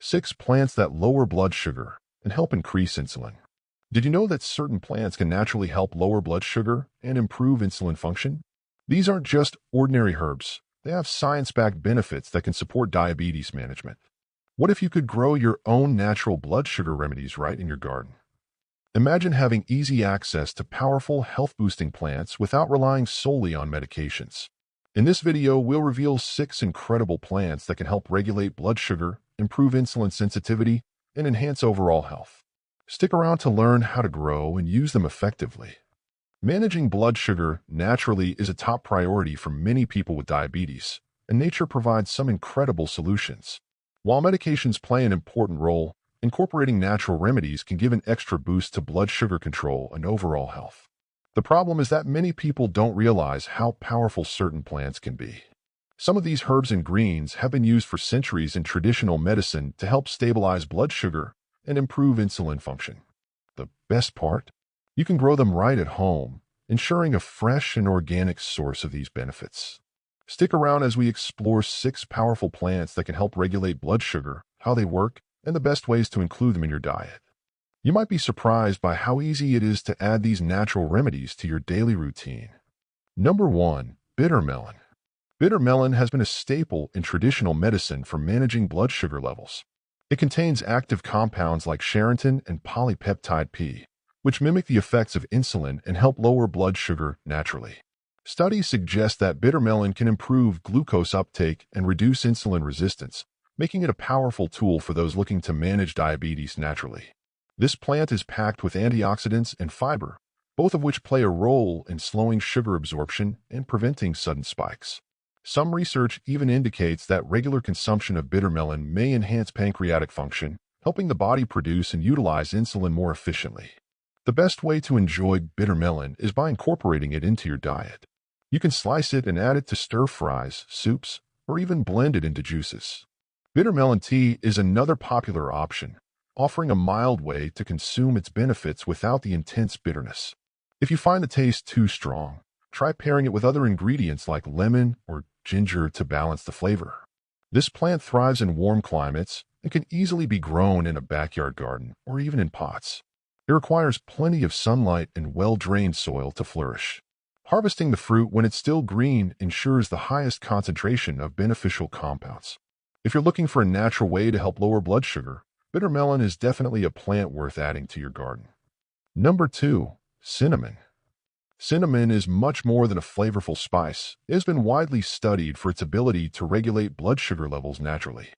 6 plants that lower blood sugar and help increase insulin. Did you know that certain plants can naturally help lower blood sugar and improve insulin function? These aren't just ordinary herbs. They have science-backed benefits that can support diabetes management. What if you could grow your own natural blood sugar remedies right in your garden? Imagine having easy access to powerful health-boosting plants without relying solely on medications. In this video, we'll reveal 6 incredible plants that can help regulate blood sugar, improve insulin sensitivity, and enhance overall health. Stick around to learn how to grow and use them effectively. Managing blood sugar naturally is a top priority for many people with diabetes, and nature provides some incredible solutions. While medications play an important role, incorporating natural remedies can give an extra boost to blood sugar control and overall health. The problem is that many people don't realize how powerful certain plants can be. Some of these herbs and greens have been used for centuries in traditional medicine to help stabilize blood sugar and improve insulin function. The best part? You can grow them right at home, ensuring a fresh and organic source of these benefits. Stick around as we explore 6 powerful plants that can help regulate blood sugar, how they work, and the best ways to include them in your diet. You might be surprised by how easy it is to add these natural remedies to your daily routine. Number 1. Bitter melon. Bitter melon has been a staple in traditional medicine for managing blood sugar levels. It contains active compounds like charantin and polypeptide P, which mimic the effects of insulin and help lower blood sugar naturally. Studies suggest that bitter melon can improve glucose uptake and reduce insulin resistance, making it a powerful tool for those looking to manage diabetes naturally. This plant is packed with antioxidants and fiber, both of which play a role in slowing sugar absorption and preventing sudden spikes. Some research even indicates that regular consumption of bitter melon may enhance pancreatic function, helping the body produce and utilize insulin more efficiently. The best way to enjoy bitter melon is by incorporating it into your diet. You can slice it and add it to stir-fries, soups, or even blend it into juices. Bitter melon tea is another popular option, offering a mild way to consume its benefits without the intense bitterness. If you find the taste too strong, try pairing it with other ingredients like lemon or ginger to balance the flavor. This plant thrives in warm climates and can easily be grown in a backyard garden or even in pots. It requires plenty of sunlight and well-drained soil to flourish. Harvesting the fruit when it's still green ensures the highest concentration of beneficial compounds. If you're looking for a natural way to help lower blood sugar, bitter melon is definitely a plant worth adding to your garden. Number 2. Cinnamon. Cinnamon is much more than a flavorful spice. It has been widely studied for its ability to regulate blood sugar levels naturally.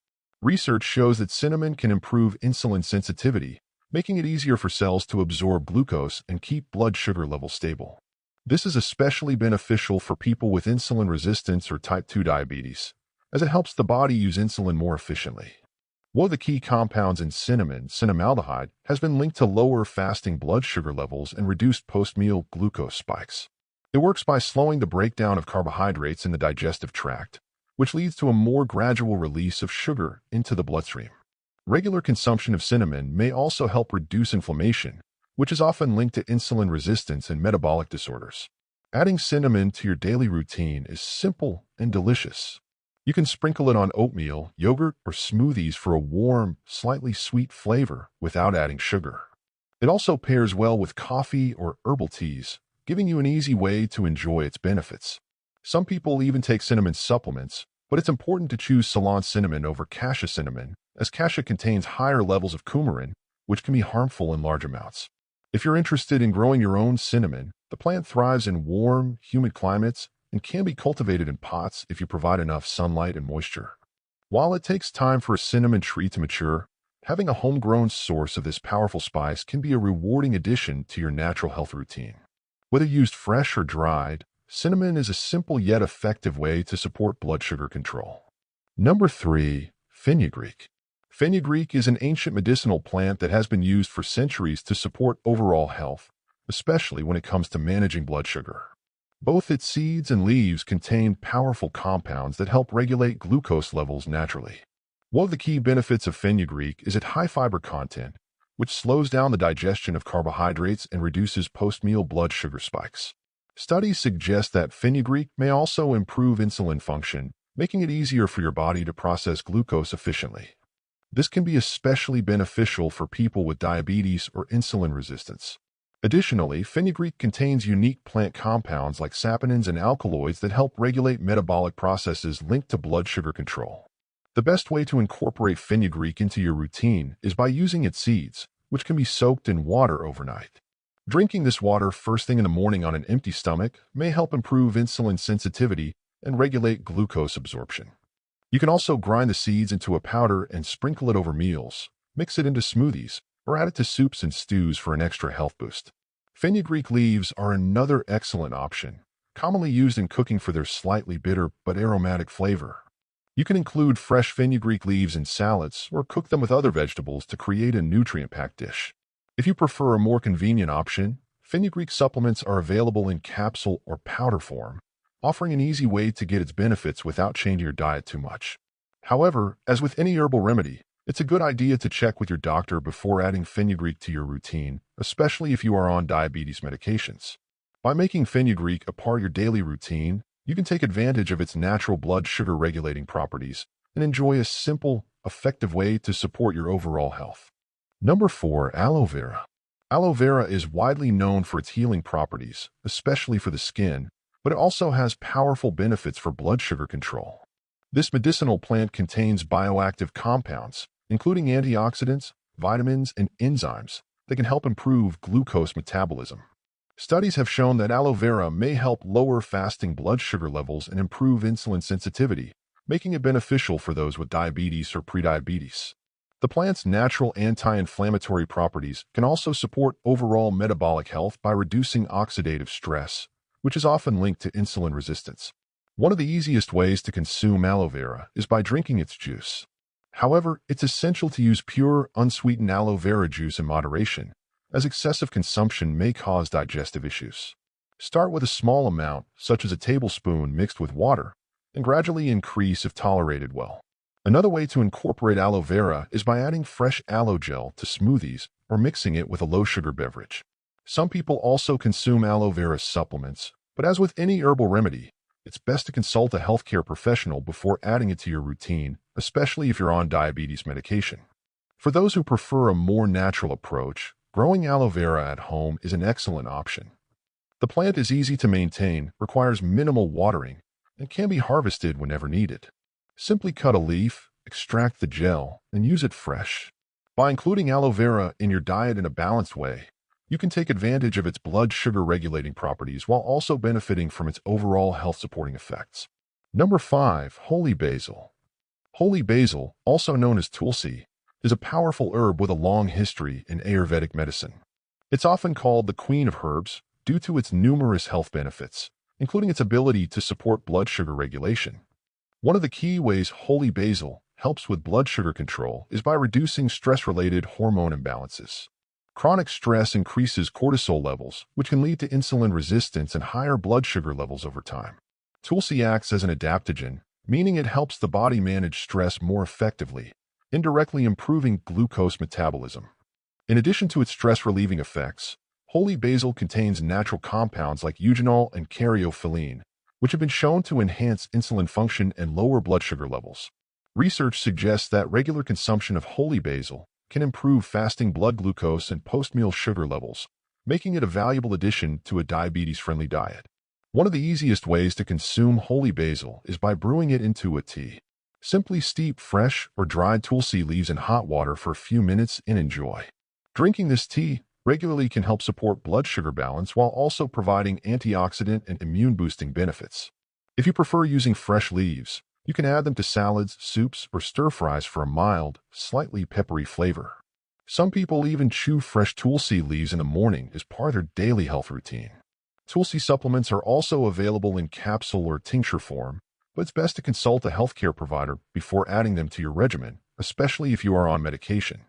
Research shows that cinnamon can improve insulin sensitivity, making it easier for cells to absorb glucose and keep blood sugar levels stable. This is especially beneficial for people with insulin resistance or type 2 diabetes, as it helps the body use insulin more efficiently. One of the key compounds in cinnamon, cinnamaldehyde, has been linked to lower fasting blood sugar levels and reduced post-meal glucose spikes. It works by slowing the breakdown of carbohydrates in the digestive tract, which leads to a more gradual release of sugar into the bloodstream. Regular consumption of cinnamon may also help reduce inflammation, which is often linked to insulin resistance and metabolic disorders. Adding cinnamon to your daily routine is simple and delicious. You can sprinkle it on oatmeal, yogurt, or smoothies for a warm, slightly sweet flavor without adding sugar. It also pairs well with coffee or herbal teas, giving you an easy way to enjoy its benefits. Some people even take cinnamon supplements, but it's important to choose Ceylon cinnamon over cassia cinnamon, as cassia contains higher levels of coumarin, which can be harmful in large amounts. If you're interested in growing your own cinnamon, the plant thrives in warm, humid climates and can be cultivated in pots if you provide enough sunlight and moisture. While it takes time for a cinnamon tree to mature, having a homegrown source of this powerful spice can be a rewarding addition to your natural health routine. Whether used fresh or dried, cinnamon is a simple yet effective way to support blood sugar control. Number 3. Fenugreek. Fenugreek is an ancient medicinal plant that has been used for centuries to support overall health, especially when it comes to managing blood sugar. Both its seeds and leaves contain powerful compounds that help regulate glucose levels naturally. One of the key benefits of fenugreek is its high fiber content, which slows down the digestion of carbohydrates and reduces post-meal blood sugar spikes. Studies suggest that fenugreek may also improve insulin function, making it easier for your body to process glucose efficiently. This can be especially beneficial for people with diabetes or insulin resistance. Additionally, fenugreek contains unique plant compounds like saponins and alkaloids that help regulate metabolic processes linked to blood sugar control. The best way to incorporate fenugreek into your routine is by using its seeds, which can be soaked in water overnight. Drinking this water first thing in the morning on an empty stomach may help improve insulin sensitivity and regulate glucose absorption. You can also grind the seeds into a powder and sprinkle it over meals, mix it into smoothies, or add it to soups and stews for an extra health boost. Fenugreek leaves are another excellent option, commonly used in cooking for their slightly bitter but aromatic flavor. You can include fresh fenugreek leaves in salads or cook them with other vegetables to create a nutrient-packed dish. If you prefer a more convenient option, fenugreek supplements are available in capsule or powder form, offering an easy way to get its benefits without changing your diet too much. However, as with any herbal remedy, it's a good idea to check with your doctor before adding fenugreek to your routine, especially if you are on diabetes medications. By making fenugreek a part of your daily routine, you can take advantage of its natural blood sugar regulating properties and enjoy a simple, effective way to support your overall health. Number 4. Aloe vera. Aloe vera is widely known for its healing properties, especially for the skin, but it also has powerful benefits for blood sugar control. This medicinal plant contains bioactive compounds, including antioxidants, vitamins, and enzymes that can help improve glucose metabolism. Studies have shown that aloe vera may help lower fasting blood sugar levels and improve insulin sensitivity, making it beneficial for those with diabetes or prediabetes. The plant's natural anti-inflammatory properties can also support overall metabolic health by reducing oxidative stress, which is often linked to insulin resistance. One of the easiest ways to consume aloe vera is by drinking its juice. However, it's essential to use pure, unsweetened aloe vera juice in moderation, as excessive consumption may cause digestive issues. Start with a small amount, such as a tablespoon mixed with water, and gradually increase if tolerated well. Another way to incorporate aloe vera is by adding fresh aloe gel to smoothies or mixing it with a low-sugar beverage. Some people also consume aloe vera supplements, but as with any herbal remedy, it's best to consult a healthcare professional before adding it to your routine, especially if you're on diabetes medication. For those who prefer a more natural approach, growing aloe vera at home is an excellent option. The plant is easy to maintain, requires minimal watering, and can be harvested whenever needed. Simply cut a leaf, extract the gel, and use it fresh. By including aloe vera in your diet in a balanced way, you can take advantage of its blood sugar regulating properties while also benefiting from its overall health supporting effects. Number 5. Holy basil. Holy basil, also known as tulsi, is a powerful herb with a long history in Ayurvedic medicine. It's often called the queen of herbs due to its numerous health benefits, including its ability to support blood sugar regulation. One of the key ways holy basil helps with blood sugar control is by reducing stress-related hormone imbalances. Chronic stress increases cortisol levels, which can lead to insulin resistance and higher blood sugar levels over time. Tulsi acts as an adaptogen, meaning it helps the body manage stress more effectively, indirectly improving glucose metabolism. In addition to its stress-relieving effects, holy basil contains natural compounds like eugenol and caryophyllene, which have been shown to enhance insulin function and lower blood sugar levels. Research suggests that regular consumption of holy basil can improve fasting blood glucose and post-meal sugar levels, making it a valuable addition to a diabetes-friendly diet. One of the easiest ways to consume holy basil is by brewing it into a tea. Simply steep fresh or dried tulsi leaves in hot water for a few minutes and enjoy. Drinking this tea regularly can help support blood sugar balance while also providing antioxidant and immune-boosting benefits. If you prefer using fresh leaves, you can add them to salads, soups, or stir-fries for a mild, slightly peppery flavor. Some people even chew fresh tulsi leaves in the morning as part of their daily health routine. Tulsi supplements are also available in capsule or tincture form, but it's best to consult a healthcare provider before adding them to your regimen, especially if you are on medication.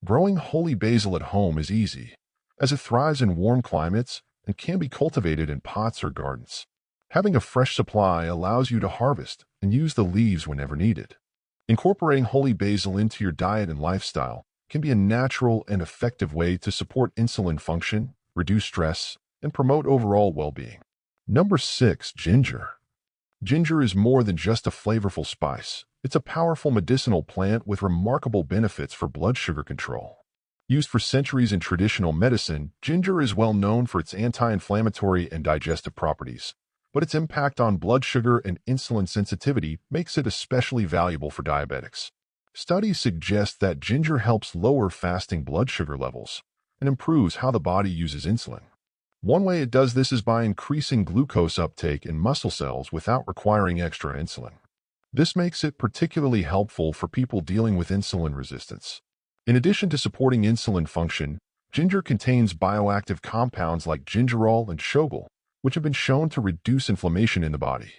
Growing holy basil at home is easy, as it thrives in warm climates and can be cultivated in pots or gardens. Having a fresh supply allows you to harvest and use the leaves whenever needed. Incorporating holy basil into your diet and lifestyle can be a natural and effective way to support insulin function, reduce stress, and promote overall well-being. Number 6. Ginger. Ginger is more than just a flavorful spice. It's a powerful medicinal plant with remarkable benefits for blood sugar control. Used for centuries in traditional medicine, ginger is well known for its anti-inflammatory and digestive properties, but its impact on blood sugar and insulin sensitivity makes it especially valuable for diabetics. Studies suggest that ginger helps lower fasting blood sugar levels and improves how the body uses insulin. One way it does this is by increasing glucose uptake in muscle cells without requiring extra insulin. This makes it particularly helpful for people dealing with insulin resistance. In addition to supporting insulin function, ginger contains bioactive compounds like gingerol and shogal, which have been shown to reduce inflammation in the body.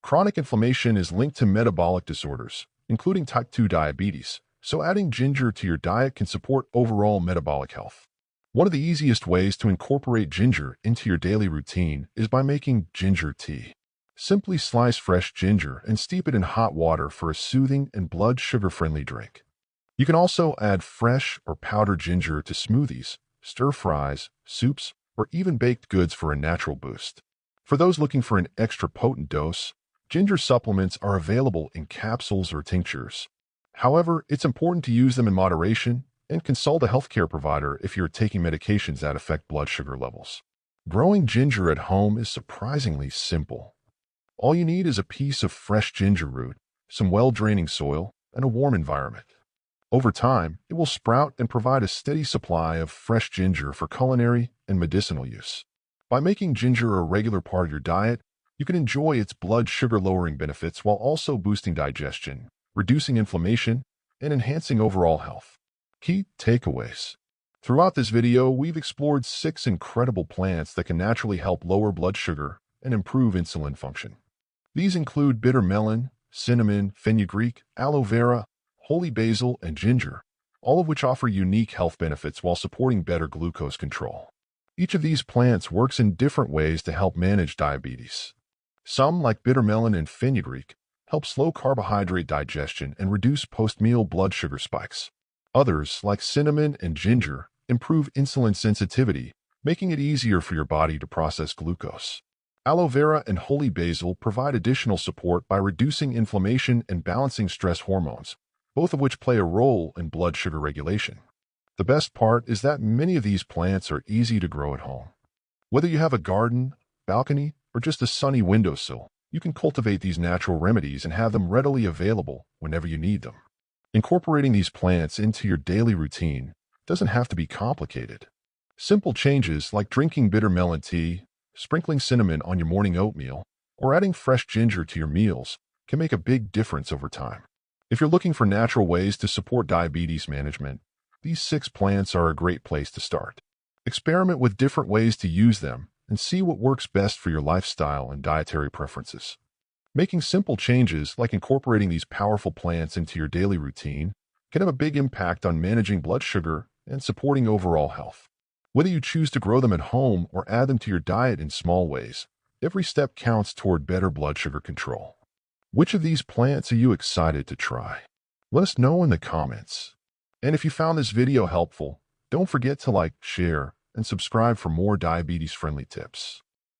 Chronic inflammation is linked to metabolic disorders, including type 2 diabetes, so adding ginger to your diet can support overall metabolic health. One of the easiest ways to incorporate ginger into your daily routine is by making ginger tea. Simply slice fresh ginger and steep it in hot water for a soothing and blood sugar-friendly drink. You can also add fresh or powdered ginger to smoothies, stir-fries, soups, or even baked goods for a natural boost. For those looking for an extra potent dose, ginger supplements are available in capsules or tinctures. However, it's important to use them in moderation and consult a healthcare provider if you're taking medications that affect blood sugar levels. Growing ginger at home is surprisingly simple. All you need is a piece of fresh ginger root, some well-draining soil, and a warm environment. Over time, it will sprout and provide a steady supply of fresh ginger for culinary and medicinal use. By making ginger a regular part of your diet, you can enjoy its blood sugar-lowering benefits while also boosting digestion, reducing inflammation, and enhancing overall health. Key takeaways. Throughout this video, we've explored 6 incredible plants that can naturally help lower blood sugar and improve insulin function. These include bitter melon, cinnamon, fenugreek, aloe vera, holy basil, and ginger, all of which offer unique health benefits while supporting better glucose control. Each of these plants works in different ways to help manage diabetes. Some, like bitter melon and fenugreek, help slow carbohydrate digestion and reduce post-meal blood sugar spikes. Others, like cinnamon and ginger, improve insulin sensitivity, making it easier for your body to process glucose. Aloe vera and holy basil provide additional support by reducing inflammation and balancing stress hormones, both of which play a role in blood sugar regulation. The best part is that many of these plants are easy to grow at home. Whether you have a garden, balcony, or just a sunny windowsill, you can cultivate these natural remedies and have them readily available whenever you need them. Incorporating these plants into your daily routine doesn't have to be complicated. Simple changes like drinking bitter melon tea, sprinkling cinnamon on your morning oatmeal, or adding fresh ginger to your meals can make a big difference over time. If you're looking for natural ways to support diabetes management, these 6 plants are a great place to start. Experiment with different ways to use them and see what works best for your lifestyle and dietary preferences. Making simple changes like incorporating these powerful plants into your daily routine can have a big impact on managing blood sugar and supporting overall health. Whether you choose to grow them at home or add them to your diet in small ways, every step counts toward better blood sugar control. Which of these plants are you excited to try? Let us know in the comments. And if you found this video helpful, don't forget to like, share, and subscribe for more diabetes-friendly tips.